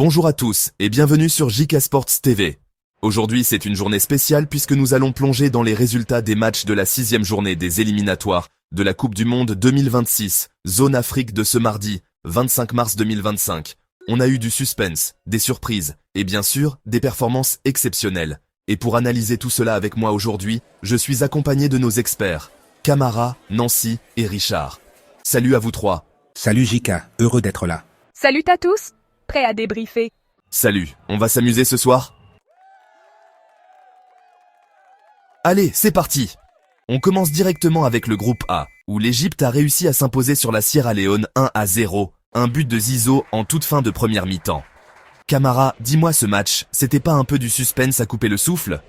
Bonjour à tous et bienvenue sur JK Sports TV. Aujourd'hui c'est une journée spéciale puisque nous allons plonger dans les résultats des matchs de la 6e journée des éliminatoires de la Coupe du Monde 2026, zone Afrique de ce mardi, 25 mars 2025. On a eu du suspense, des surprises et bien sûr des performances exceptionnelles. Et pour analyser tout cela avec moi aujourd'hui, je suis accompagné de nos experts, Camara, Nancy et Richard. Salut à vous trois. Salut JK, heureux d'être là. Salut à tous, prêt à débriefer. Salut, on va s'amuser ce soir? Allez, c'est parti! On commence directement avec le groupe A, où l'Égypte a réussi à s'imposer sur la Sierra Leone 1-0, un but de Zizo en toute fin de première mi-temps. Camara, dis-moi ce match, c'était pas un peu du suspense à couper le souffle?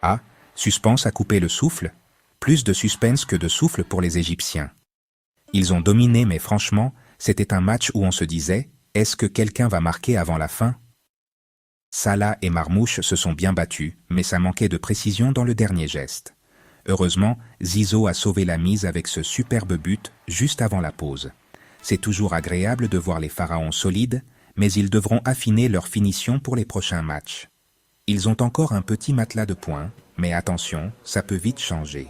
Ah, suspense à couper le souffle? Plus de suspense que de souffle pour les Égyptiens. Ils ont dominé, mais franchement, c'était un match où on se disait « Est-ce que quelqu'un va marquer avant la fin ?» Salah et Marmouche se sont bien battus, mais ça manquait de précision dans le dernier geste. Heureusement, Zizo a sauvé la mise avec ce superbe but juste avant la pause. C'est toujours agréable de voir les pharaons solides, mais ils devront affiner leur finition pour les prochains matchs. Ils ont encore un petit matelas de points, mais attention, ça peut vite changer.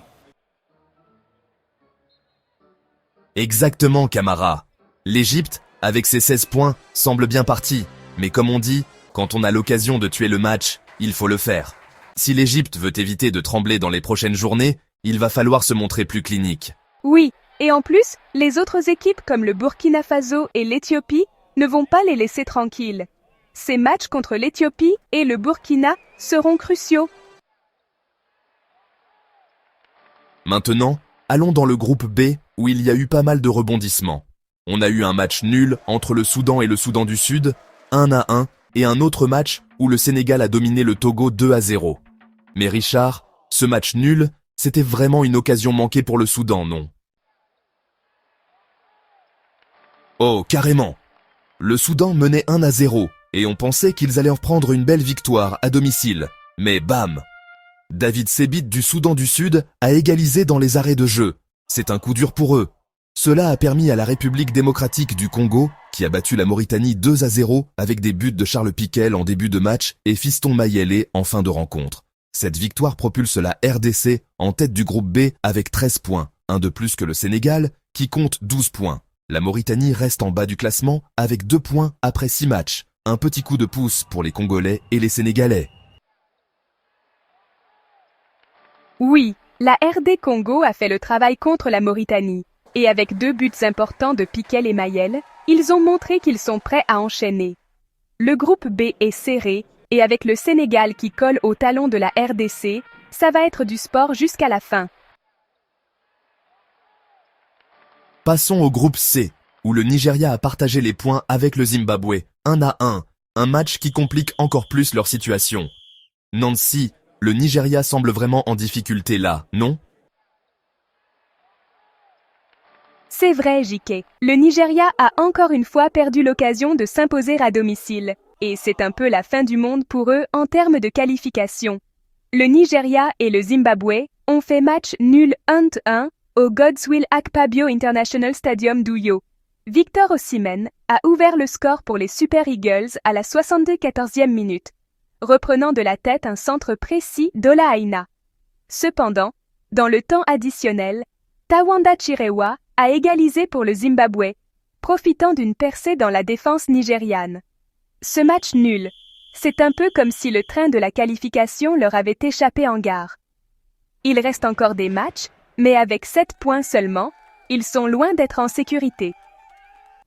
Exactement, Camara. L'Égypte, avec ses 16 points, semble bien partie. Mais comme on dit, quand on a l'occasion de tuer le match, il faut le faire. Si l'Égypte veut éviter de trembler dans les prochaines journées, il va falloir se montrer plus clinique. Oui, et en plus, les autres équipes comme le Burkina Faso et l'Éthiopie ne vont pas les laisser tranquilles. Ces matchs contre l'Éthiopie et le Burkina seront cruciaux. Maintenant, allons dans le groupe B, où il y a eu pas mal de rebondissements. On a eu un match nul entre le Soudan et le Soudan du Sud, 1-1, et un autre match où le Sénégal a dominé le Togo 2-0. Mais Richard, ce match nul, c'était vraiment une occasion manquée pour le Soudan, non? Oh, carrément! Le Soudan menait 1-0, et on pensait qu'ils allaient en prendre une belle victoire à domicile. Mais bam! David Sebit du Soudan du Sud a égalisé dans les arrêts de jeu. C'est un coup dur pour eux. Cela a permis à la République démocratique du Congo, qui a battu la Mauritanie 2-0 avec des buts de Charles Piquel en début de match et Fiston Mayele en fin de rencontre. Cette victoire propulse la RDC en tête du groupe B avec 13 points, un de plus que le Sénégal qui compte 12 points. La Mauritanie reste en bas du classement avec 2 points après 6 matchs. Un petit coup de pouce pour les Congolais et les Sénégalais. Oui, la RD Congo a fait le travail contre la Mauritanie. Et avec 2 buts importants de Piquel et Mayel, ils ont montré qu'ils sont prêts à enchaîner. Le groupe B est serré, et avec le Sénégal qui colle au talon de la RDC, ça va être du sport jusqu'à la fin. Passons au groupe C, où le Nigeria a partagé les points avec le Zimbabwe, 1-1, un match qui complique encore plus leur situation. Nancy, le Nigeria semble vraiment en difficulté là, non? C'est vrai, JK. Le Nigeria a encore une fois perdu l'occasion de s'imposer à domicile. Et c'est un peu la fin du monde pour eux en termes de qualification. Le Nigeria et le Zimbabwe ont fait match nul 1-1 au Godswill Akpabio International Stadium d'Uyo. Victor Osimhen a ouvert le score pour les Super Eagles à la 74e minute, reprenant de la tête un centre précis d'Ola Aina. Cependant, dans le temps additionnel, Tawanda Chirewa a égalisé pour le Zimbabwe, profitant d'une percée dans la défense nigériane. Ce match nul, c'est un peu comme si le train de la qualification leur avait échappé en gare. Il reste encore des matchs, mais avec 7 points seulement, ils sont loin d'être en sécurité.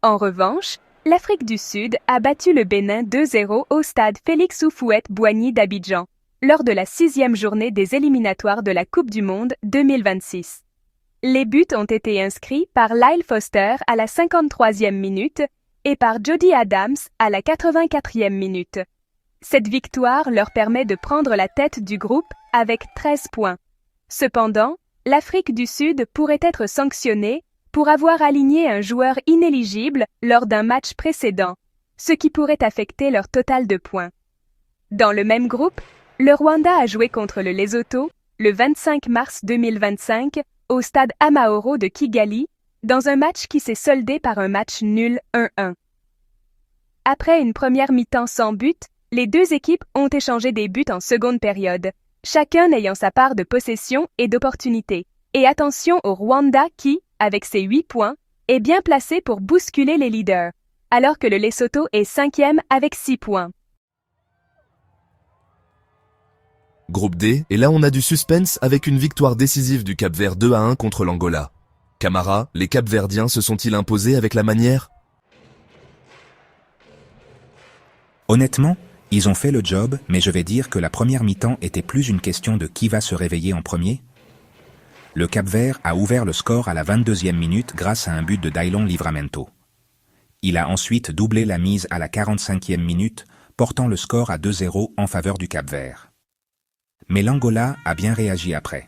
En revanche, l'Afrique du Sud a battu le Bénin 2-0 au stade Félix Houphouët-Boigny d'Abidjan, lors de la 6e journée des éliminatoires de la Coupe du Monde 2026. Les buts ont été inscrits par Lyle Foster à la 53e minute et par Jody Adams à la 84e minute. Cette victoire leur permet de prendre la tête du groupe avec 13 points. Cependant, l'Afrique du Sud pourrait être sanctionnée pour avoir aligné un joueur inéligible lors d'un match précédent, ce qui pourrait affecter leur total de points. Dans le même groupe, le Rwanda a joué contre le Lesotho le 25 mars 2025 au stade Amahoro de Kigali dans un match qui s'est soldé par un match nul 1-1. Après une première mi-temps sans but, les deux équipes ont échangé des buts en seconde période, chacun ayant sa part de possession et d'opportunité. Et attention au Rwanda qui, avec ses 8 points, est bien placé pour bousculer les leaders, alors que le Lesotho est 5e avec 6 points. Groupe D, et là on a du suspense avec une victoire décisive du Cap-Vert 2-1 contre l'Angola. Camara, les Cap-Verdiens se sont-ils imposés avec la manière? Honnêtement, ils ont fait le job, mais je vais dire que la première mi-temps était plus une question de qui va se réveiller en premier. Le Cap-Vert a ouvert le score à la 22e minute grâce à un but de Dailon Livramento. Il a ensuite doublé la mise à la 45e minute, portant le score à 2-0 en faveur du Cap-Vert. Mais l'Angola a bien réagi après.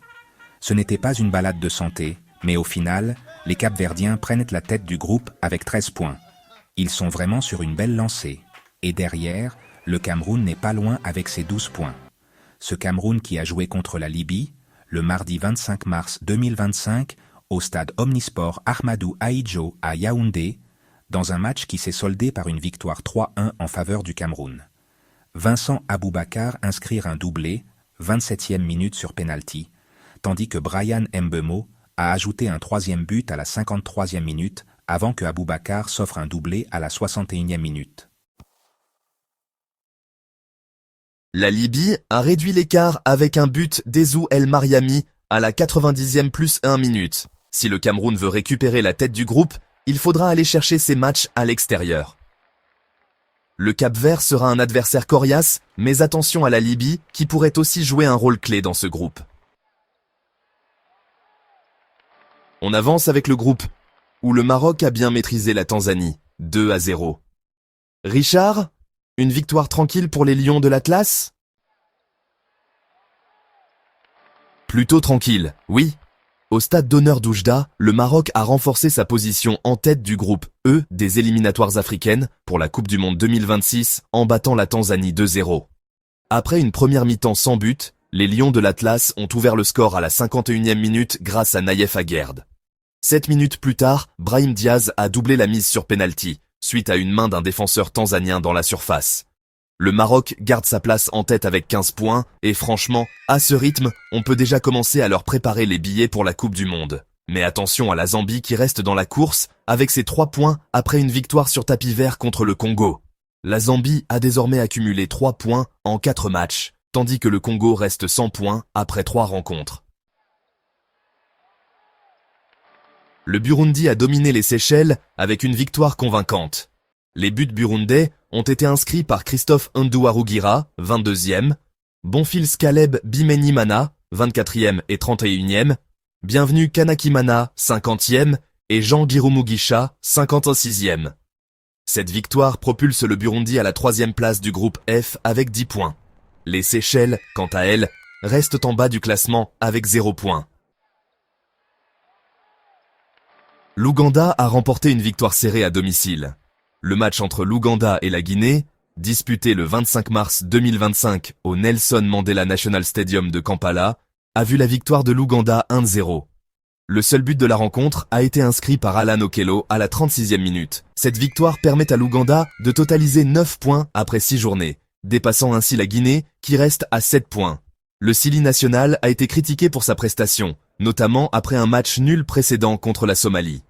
Ce n'était pas une balade de santé, mais au final, les Cap-Verdiens prennent la tête du groupe avec 13 points. Ils sont vraiment sur une belle lancée. Et derrière, le Cameroun n'est pas loin avec ses 12 points. Ce Cameroun qui a joué contre la Libye, le mardi 25 mars 2025, au stade Omnisport Ahmadou Ahidjo à Yaoundé, dans un match qui s'est soldé par une victoire 3-1 en faveur du Cameroun. Vincent Aboubakar inscrire un doublé, 27e minute sur penalty, tandis que Brian Mbemo a ajouté un troisième but à la 53e minute avant que Aboubakar s'offre un doublé à la 61e minute. La Libye a réduit l'écart avec un but d'Ezou El Mariami à la 90e plus 1 minute. Si le Cameroun veut récupérer la tête du groupe, il faudra aller chercher ses matchs à l'extérieur. Le Cap-Vert sera un adversaire coriace, mais attention à la Libye qui pourrait aussi jouer un rôle clé dans ce groupe. On avance avec le groupe, où le Maroc a bien maîtrisé la Tanzanie, 2-0. Richard, une victoire tranquille pour les Lions de l'Atlas? Plutôt tranquille, oui. Au stade d'honneur d'Oujda, le Maroc a renforcé sa position en tête du groupe E des éliminatoires africaines pour la Coupe du Monde 2026 en battant la Tanzanie 2-0. Après une première mi-temps sans but, les Lions de l'Atlas ont ouvert le score à la 51e minute grâce à Naïef Aguerd. 7 minutes plus tard, Brahim Diaz a doublé la mise sur penalty, suite à une main d'un défenseur tanzanien dans la surface. Le Maroc garde sa place en tête avec 15 points, et franchement, à ce rythme, on peut déjà commencer à leur préparer les billets pour la Coupe du Monde. Mais attention à la Zambie qui reste dans la course, avec ses 3 points après une victoire sur tapis vert contre le Congo. La Zambie a désormais accumulé 3 points en 4 matchs, tandis que le Congo reste sans points après 3 rencontres. Le Burundi a dominé les Seychelles avec une victoire convaincante. Les buts burundais ont été inscrits par Christophe Ndouarugira, 22e, Bonfils Caleb Bimenimana, 24e et 31e, Bienvenu Kanakimana, 50e, et Jean Girumugisha, 56e. Cette victoire propulse le Burundi à la 3e place du groupe F avec 10 points. Les Seychelles, quant à elles, restent en bas du classement avec 0 points. L'Ouganda a remporté une victoire serrée à domicile. Le match entre l'Ouganda et la Guinée, disputé le 25 mars 2025 au Nelson Mandela National Stadium de Kampala, a vu la victoire de l'Ouganda 1-0. Le seul but de la rencontre a été inscrit par Alan Okello à la 36e minute. Cette victoire permet à l'Ouganda de totaliser 9 points après 6 journées, dépassant ainsi la Guinée qui reste à 7 points. Le Sili national a été critiqué pour sa prestation, notamment après un match nul précédent contre la Somalie.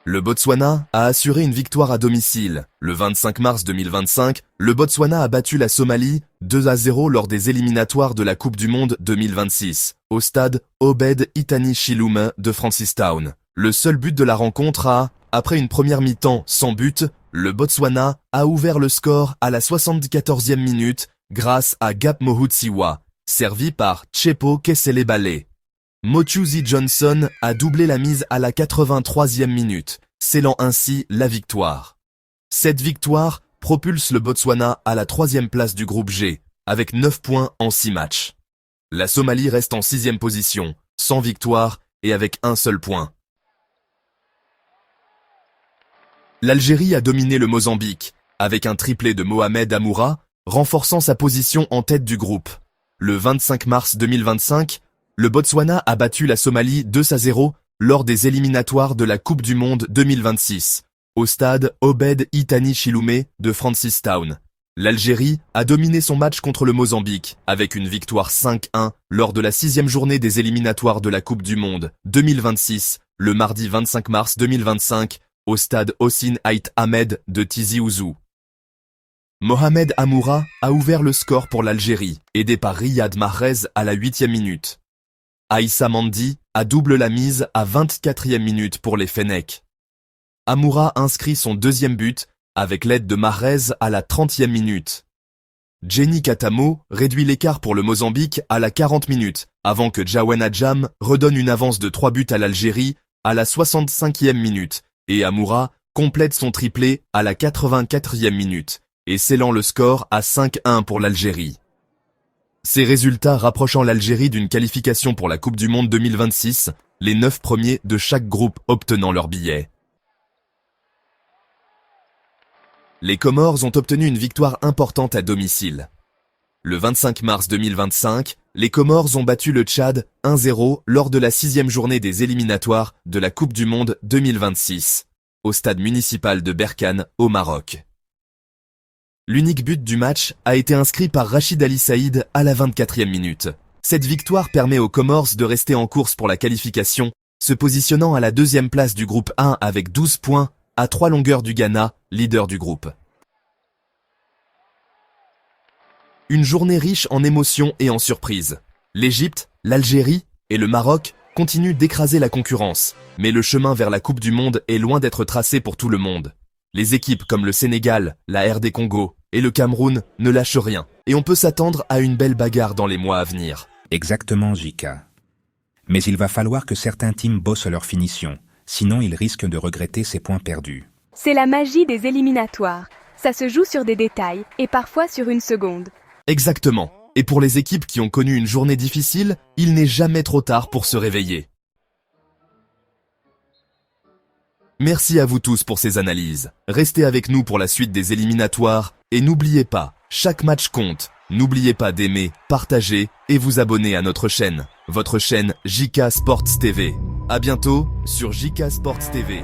Le Botswana a assuré une victoire à domicile. Le 25 mars 2025, le Botswana a battu la Somalie 2-0 lors des éliminatoires de la Coupe du Monde 2026, au stade Obed Itani Chilume de Francistown. Le seul but de la rencontre après une première mi-temps sans but, le Botswana a ouvert le score à la 74e minute grâce à Gap Mohutsiwa, servi par Tchepo Keselebale. Mochuzi Johnson a doublé la mise à la 83e minute, scellant ainsi la victoire. Cette victoire propulse le Botswana à la 3e place du groupe G, avec 9 points en 6 matchs. La Somalie reste en 6e position, sans victoire et avec un seul point. L'Algérie a dominé le Mozambique, avec un triplé de Mohamed Amoura, renforçant sa position en tête du groupe. Le 25 mars 2025, Le Botswana a battu la Somalie 2-0 lors des éliminatoires de la Coupe du Monde 2026, au stade Obed Itani Chiloumé de Francistown. L'Algérie a dominé son match contre le Mozambique avec une victoire 5-1 lors de la 6e journée des éliminatoires de la Coupe du Monde 2026, le mardi 25 mars 2025, au stade Hossein Ait Ahmed de Tizi Ouzou. Mohamed Amoura a ouvert le score pour l'Algérie, aidé par Riyad Mahrez à la 8e minute. Aïssa Mandi a double la mise à 24e minute pour les Fennecs. Amoura inscrit son deuxième but avec l'aide de Mahrez à la 30e minute. Jenny Katamo réduit l'écart pour le Mozambique à la 40 minutes, avant que Jawana Jam redonne une avance de 3 buts à l'Algérie à la 65e minute, et Amoura complète son triplé à la 84e minute, et scellant le score à 5-1 pour l'Algérie. Ces résultats rapprochant l'Algérie d'une qualification pour la Coupe du Monde 2026, les 9 premiers de chaque groupe obtenant leur billet. Les Comores ont obtenu une victoire importante à domicile. Le 25 mars 2025, les Comores ont battu le Tchad 1-0 lors de la 6e journée des éliminatoires de la Coupe du Monde 2026, au stade municipal de Berkane, au Maroc. L'unique but du match a été inscrit par Rachid Ali Saïd à la 24e minute. Cette victoire permet aux Comores de rester en course pour la qualification, se positionnant à la 2e place du groupe 1 avec 12 points, à 3 longueurs du Ghana, leader du groupe. Une journée riche en émotions et en surprises. L'Égypte, l'Algérie et le Maroc continuent d'écraser la concurrence, mais le chemin vers la Coupe du Monde est loin d'être tracé pour tout le monde. Les équipes comme le Sénégal, la RD Congo et le Cameroun ne lâchent rien, et on peut s'attendre à une belle bagarre dans les mois à venir. Exactement, Jika. Mais il va falloir que certains teams bossent leur finition, sinon ils risquent de regretter ces points perdus. C'est la magie des éliminatoires. Ça se joue sur des détails, et parfois sur une seconde. Exactement. Et pour les équipes qui ont connu une journée difficile, il n'est jamais trop tard pour se réveiller. Merci à vous tous pour ces analyses. Restez avec nous pour la suite des éliminatoires et n'oubliez pas, chaque match compte. N'oubliez pas d'aimer, partager et vous abonner à notre chaîne. Votre chaîne JK Sports TV. À bientôt sur JK Sports TV.